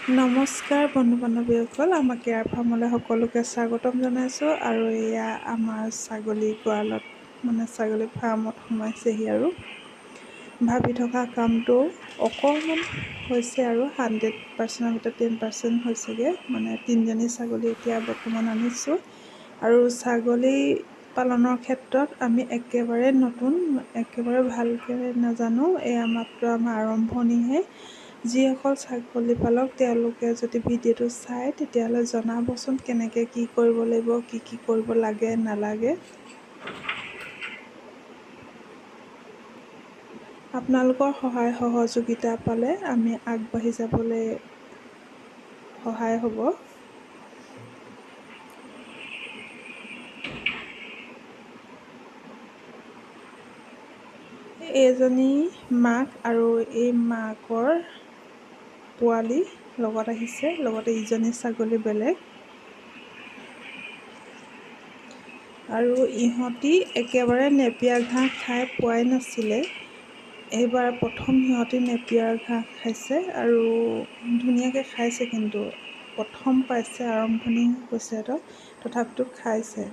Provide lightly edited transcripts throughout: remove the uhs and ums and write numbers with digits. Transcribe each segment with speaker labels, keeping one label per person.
Speaker 1: নমস্কাৰ বন্ধু বান্ধৱীসকল, আমাৰ কেয়াৰ ফাৰ্মলৈ সকলোকে স্বাগতম জনাইছোঁ। আৰু এয়া আমাৰ ছাগলী গঁৰালত ছাগলী ফাৰ্মত সোমাইছেহি আৰু ভাবি থকা কামটো অকণমান হৈছে আৰু 100%ৰ ভিতৰত 10% হৈছেগৈ। 3জনী ছাগলী এতিয়া বৰ্তমান আনিছোঁ। আৰু ছাগলী পালনৰ ক্ষেত্ৰত আমি একেবাৰে নতুন, একেবাৰে ভালকৈ নাজানো। এয়া মাত্ৰ আমাৰ আৰম্ভণিহে। যিসকল ছাগলী পালক তেওঁলোকে যদি ভিডিঅ'টো চায় তেতিয়াহ'লে জনাবচোন কেনেকৈ কি কৰিব লাগিব, কি কৰিব লাগে নালাগে। আপোনালোকৰ সহায় সহযোগিতা পালে আমি আগবাঢ়ি যাবলৈ সহায় হ'ব। এইজনী মাক আৰু এই মাকৰ পোৱালি লগত আহিছে, লগতে ইজনী ছাগলী বেলেগ। আৰু ইহঁতি একেবাৰে নেপিয়া ঘাঁহ খাই পোৱাই নাছিলে। এইবাৰ প্ৰথম সিহঁতি নেপিয়াৰ ঘাঁহ খাইছে আৰু ধুনীয়াকৈ খাইছে। কিন্তু প্ৰথম পাইছে, আৰম্ভণি হৈছে তথাপিতো খাইছে।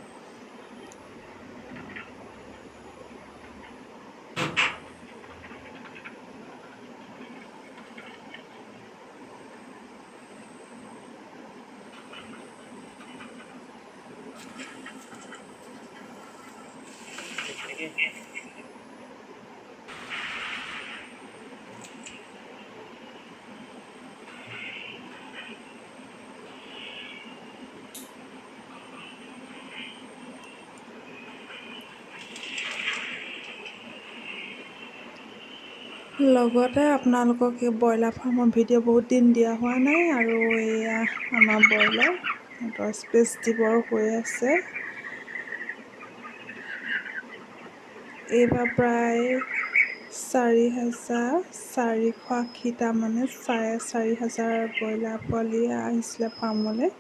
Speaker 1: লগতে আপোনালোকক এই ব্ৰইলাৰ ফাৰ্মৰ ভিডিঅ' বহুত দিন দিয়া হোৱা নাই। আৰু এয়া আমাৰ ব্ৰইলাৰ, সিহঁতৰ স্পেচ দিবৰ হৈ আছে। এইবাৰ প্ৰায় 4,480টা 4,500 ব্ৰইলাৰ পোৱালি আহিছিলে ফাৰ্মলৈ।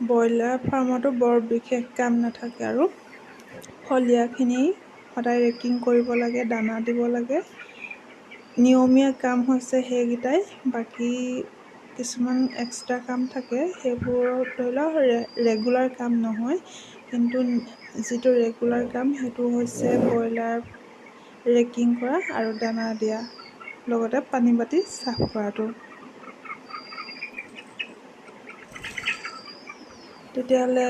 Speaker 1: ব্ৰইলাৰ ফাৰ্মতো বৰ বিশেষ কাম নাথাকে আৰু ফলিয়াখিনি সদায় ৰেকিং কৰিব লাগে, দানা দিব লাগে। নিয়মীয়া কাম হৈছে সেইকেইটাই। বাকী কিছুমান এক্সট্ৰা কাম থাকে, সেইবোৰ ধৰি লওক ৰেগুলাৰ কাম নহয়। কিন্তু যিটো ৰেগুলাৰ কাম সেইটো হৈছে ব্ৰইলাৰ ৰেকিং কৰা আৰু দানা দিয়া, লগতে পানী বাতি চাফ কৰাটো। তেতিয়াহ'লে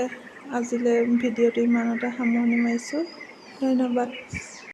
Speaker 1: আজিলৈ ভিডিঅ'টো ইমানতে সামৰণি মাৰিছোঁ। ধন্যবাদ।